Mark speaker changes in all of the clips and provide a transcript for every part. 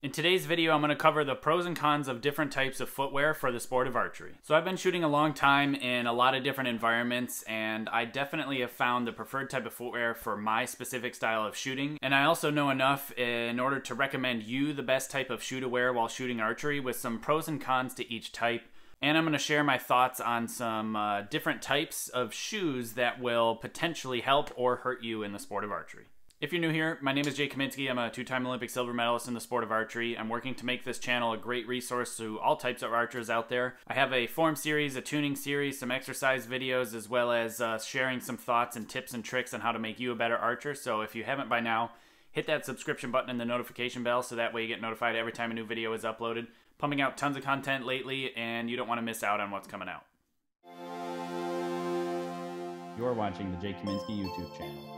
Speaker 1: In today's video, I'm going to cover the pros and cons of different types of footwear for the sport of archery. So I've been shooting a long time in a lot of different environments, and I definitely have found the preferred type of footwear for my specific style of shooting. And I also know enough in order to recommend you the best type of shoe to wear while shooting archery, with some pros and cons to each type. And I'm going to share my thoughts on some different types of shoes that will potentially help or hurt you in the sport of archery. If you're new here, my name is Jay Kaminsky. I'm a two-time Olympic silver medalist in the sport of archery. I'm working to make this channel a great resource to all types of archers out there. I have a form series, a tuning series, some exercise videos, as well as sharing some thoughts and tips and tricks on how to make you a better archer. So if you haven't by now, hit that subscription button and the notification bell so that way you get notified every time a new video is uploaded. Pumping out tons of content lately, and you don't want to miss out on what's coming out. You're watching the Jay Kaminsky YouTube channel.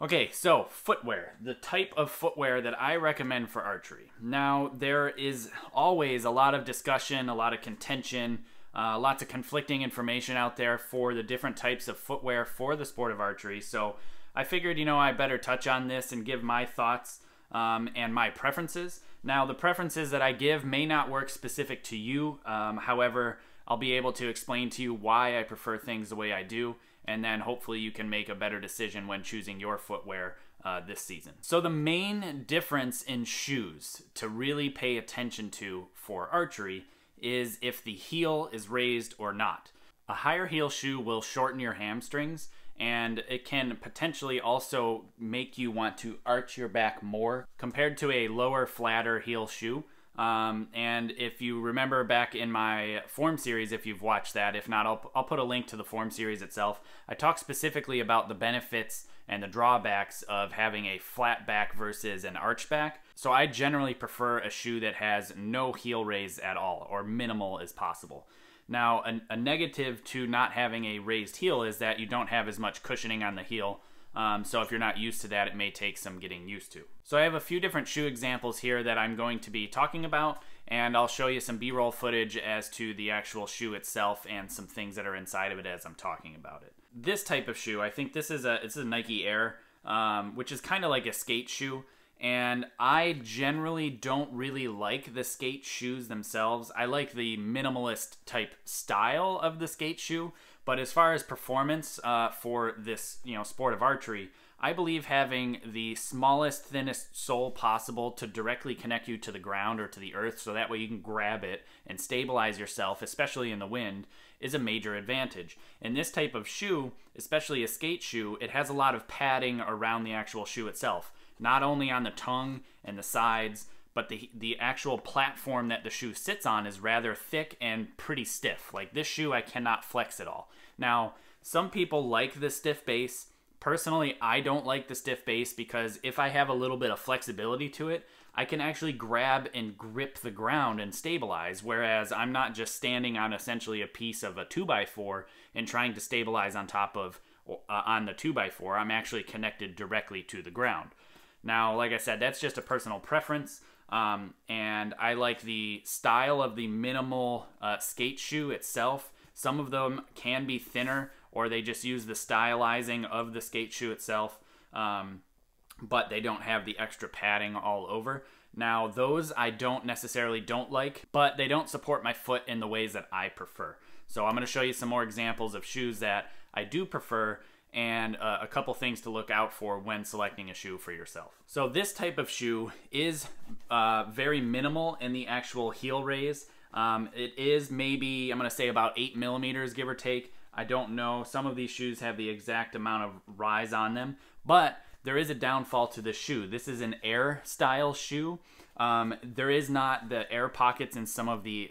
Speaker 1: Okay, so footwear, the type of footwear that I recommend for archery. Now, there is always a lot of discussion, a lot of contention, lots of conflicting information out there for the different types of footwear for the sport of archery. So I figured, I better touch on this and give my thoughts and my preferences. Now, the preferences that I give may not work specific to you. However, I'll be able to explain to you why I prefer things the way I do. And then hopefully you can make a better decision when choosing your footwear this season. So the main difference in shoes to really pay attention to for archery is if the heel is raised or not. A higher heel shoe will shorten your hamstrings, and it can potentially also make you want to arch your back more compared to a lower, flatter heel shoe. And if you remember back in my form series, if you've watched that, if not, I'll put a link to the form series itself. I talk specifically about the benefits and the drawbacks of having a flat back versus an arch back. So I generally prefer a shoe that has no heel raise at all, or minimal as possible. Now, a negative to not having a raised heel is that you don't have as much cushioning on the heel. So if you're not used to that, it may take some getting used to. So I have a few different shoe examples here that I'm going to be talking about, and I'll show you some B-roll footage as to the actual shoe itself and some things that are inside of it as I'm talking about it. This type of shoe, I think this is a Nike Air, which is kind of like a skate shoe. And I generally don't really like the skate shoes themselves. I like the minimalist type style of the skate shoe. But as far as performance for this sport of archery, I believe having the smallest, thinnest sole possible to directly connect you to the ground or to the earth, so that way you can grab it and stabilize yourself, especially in the wind, is a major advantage. In this type of shoe, especially a skate shoe, it has a lot of padding around the actual shoe itself. Not only on the tongue and the sides, but the actual platform that the shoe sits on is rather thick and pretty stiff. Like this shoe, I cannot flex at all. Now, some people like the stiff base. Personally, I don't like the stiff base because if I have a little bit of flexibility to it, I can actually grab and grip the ground and stabilize, whereas I'm not just standing on essentially a piece of a 2x4 and trying to stabilize on top of on the 2x4. I'm actually connected directly to the ground. Now, like I said, that's just a personal preference, and I like the style of the minimal skate shoe itself. Some of them can be thinner, or they just use the stylizing of the skate shoe itself, but they don't have the extra padding all over. Now, those I don't necessarily don't like, but they don't support my foot in the ways that I prefer. So I'm going to show you some more examples of shoes that I do prefer, and a couple things to look out for when selecting a shoe for yourself. So this type of shoe is very minimal in the actual heel raise. It is maybe, I'm going to say about 8 millimeters, give or take. I don't know. Some of these shoes have the exact amount of rise on them, but there is a downfall to the shoe. This is an Air style shoe. There is not the air pockets in some of the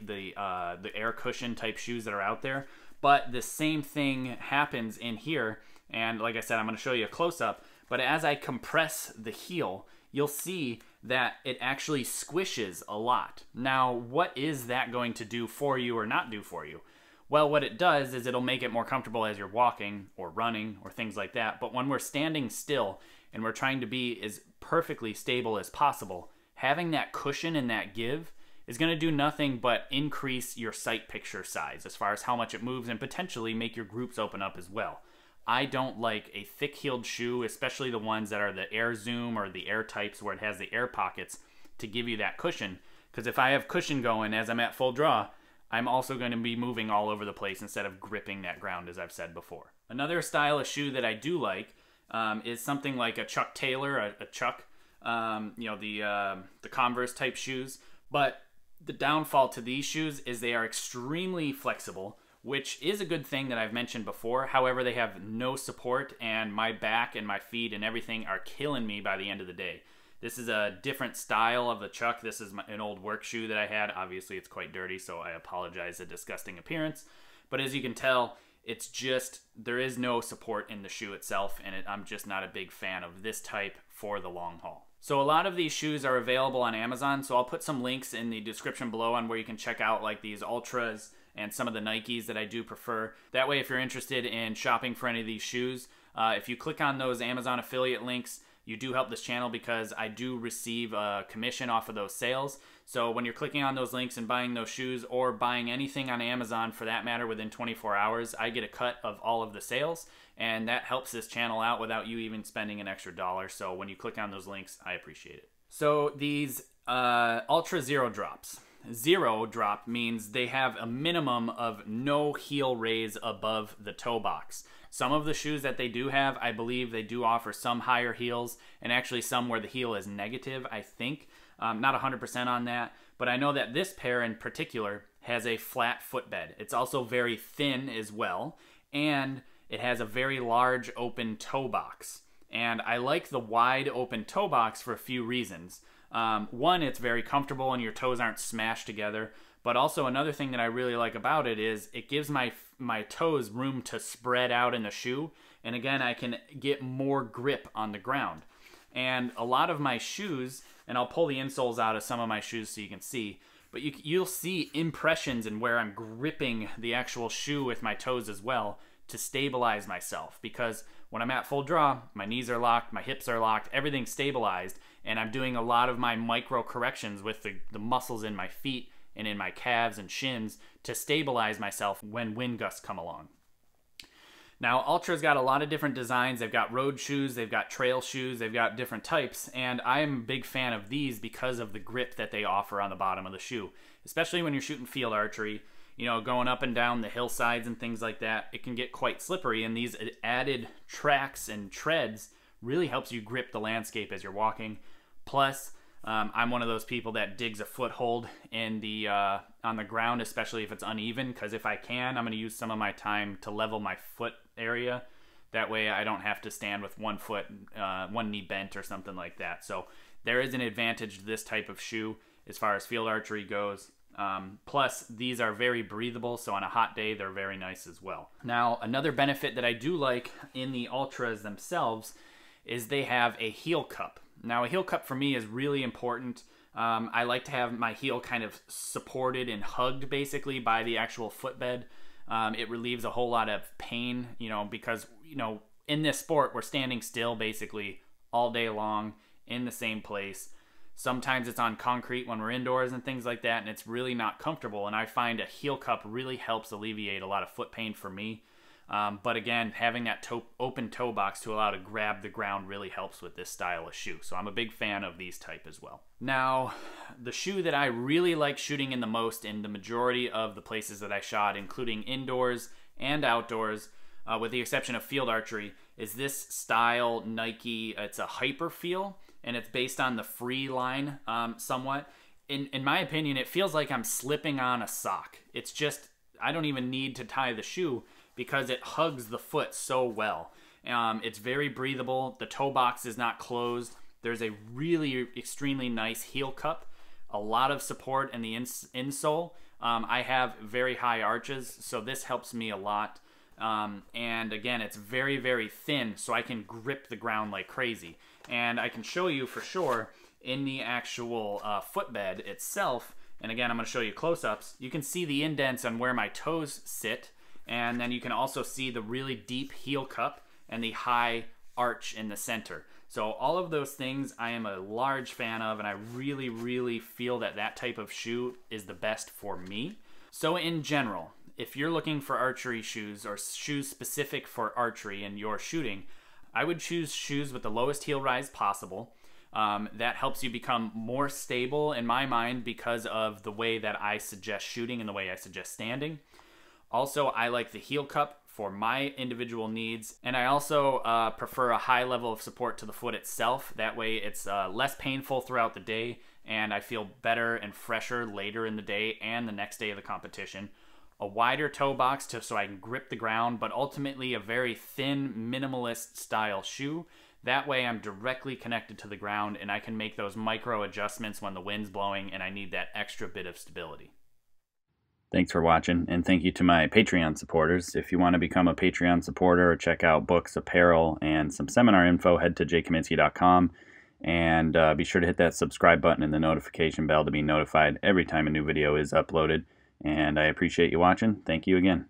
Speaker 1: air cushion type shoes that are out there, but the same thing happens in here. And like I said, I'm going to show you a close-up, but as I compress the heel, you'll see that it actually squishes a lot. Now, what is that going to do for you or not do for you? Well, what it does is it'll make it more comfortable as you're walking or running or things like that. But when we're standing still and we're trying to be as perfectly stable as possible, having that cushion and that give is going to do nothing but increase your sight picture size as far as how much it moves and potentially make your groups open up as well. I don't like a thick-heeled shoe, especially the ones that are the Air Zoom or the Air types where it has the air pockets to give you that cushion. Because if I have cushion going as I'm at full draw, I'm also going to be moving all over the place instead of gripping that ground, as I've said before. Another style of shoe that I do like is something like a Chuck Taylor, a Chuck, you know, the Converse type shoes. But the downfall to these shoes is they are extremely flexible, which is a good thing that I've mentioned before. However, they have no support, and my back and my feet and everything are killing me by the end of the day. This is a different style of the Chuck. This is an old work shoe that I had. Obviously, it's quite dirty, so I apologize the disgusting appearance. But as you can tell, it's just, there is no support in the shoe itself, and I'm just not a big fan of this type for the long haul. So a lot of these shoes are available on Amazon, so I'll put some links in the description below on where you can check out like these Ultras and some of the Nikes that I do prefer. That way, if you're interested in shopping for any of these shoes, if you click on those Amazon affiliate links, you do help this channel because I do receive a commission off of those sales. So when you're clicking on those links and buying those shoes or buying anything on Amazon for that matter within 24 hours, I get a cut of all of the sales, and that helps this channel out without you even spending an extra $1. So when you click on those links, I appreciate it. So these Ultra Zero Drops. Zero drop means they have a minimum of no heel raise above the toe box. Some of the shoes that they do have, I believe they do offer some higher heels, and actually some where the heel is negative, I think. Not 100% on that, but I know that this pair in particular has a flat footbed. It's also very thin as well, and it has a very large open toe box. And I like the wide open toe box for a few reasons. One, it's very comfortable and your toes aren't smashed together. But also another thing that I really like about it is it gives my toes room to spread out in the shoe. And again, I can get more grip on the ground. And a lot of my shoes, and I'll pull the insoles out of some of my shoes so you can see, but you'll see impressions in where I'm gripping the actual shoe with my toes as well to stabilize myself. Because when I'm at full draw, my knees are locked, my hips are locked, everything's stabilized, and I'm doing a lot of my micro corrections with the muscles in my feet and in my calves and shins to stabilize myself when wind gusts come along. Now, Ultra's got a lot of different designs. They've got road shoes, they've got trail shoes, they've got different types, and I'm a big fan of these because of the grip that they offer on the bottom of the shoe. Especially when you're shooting field archery, you know, going up and down the hillsides and things like that, it can get quite slippery, and these added tracks and treads really helps you grip the landscape as you're walking. Plus, I'm one of those people that digs a foothold in the on the ground, especially if it's uneven, because if I can, I'm going to use some of my time to level my foot area. That way I don't have to stand with one foot, one knee bent or something like that. So there is an advantage to this type of shoe as far as field archery goes. Plus, these are very breathable, so on a hot day, they're very nice as well. Now, another benefit that I do like in the Ultras themselves is they have a heel cup. Now, a heel cup for me is really important. I like to have my heel kind of supported and hugged basically by the actual footbed. It relieves a whole lot of pain, you know, because, you know, in this sport, we're standing still basically all day long in the same place. Sometimes it's on concrete when we're indoors and things like that, and it's really not comfortable. And I find a heel cup really helps alleviate a lot of foot pain for me. But again, having that open toe box to allow to grab the ground really helps with this style of shoe. So I'm a big fan of these type as well. Now, the shoe that I really like shooting in the most in the majority of the places that I shot, including indoors and outdoors, with the exception of field archery, is this style Nike. It's a hyper feel, and it's based on the free line somewhat. In my opinion, it feels like I'm slipping on a sock. It's just, I don't even need to tie the shoe, because it hugs the foot so well. It's very breathable. The toe box is not closed. There's a really extremely nice heel cup, a lot of support in the insole. I have very high arches, so this helps me a lot. And again, it's very, very thin, so I can grip the ground like crazy. And I can show you for sure in the actual footbed itself, and again, I'm going to show you close-ups, you can see the indents on where my toes sit. And then you can also see the really deep heel cup and the high arch in the center. So all of those things I am a large fan of, and I really, really feel that that type of shoe is the best for me. So in general, if you're looking for archery shoes or shoes specific for archery and your shooting, I would choose shoes with the lowest heel rise possible. That helps you become more stable in my mind because of the way that I suggest shooting and the way I suggest standing. Also, I like the heel cup for my individual needs, and I also prefer a high level of support to the foot itself. That way it's less painful throughout the day, and I feel better and fresher later in the day and the next day of the competition. A wider toe box so I can grip the ground, but ultimately a very thin, minimalist style shoe. That way I'm directly connected to the ground, and I can make those micro adjustments when the wind's blowing and I need that extra bit of stability.
Speaker 2: Thanks for watching, and thank you to my Patreon supporters. If you want to become a Patreon supporter or check out books, apparel, and some seminar info, head to jkaminski.com, and be sure to hit that subscribe button and the notification bell to be notified every time a new video is uploaded. And I appreciate you watching. Thank you again.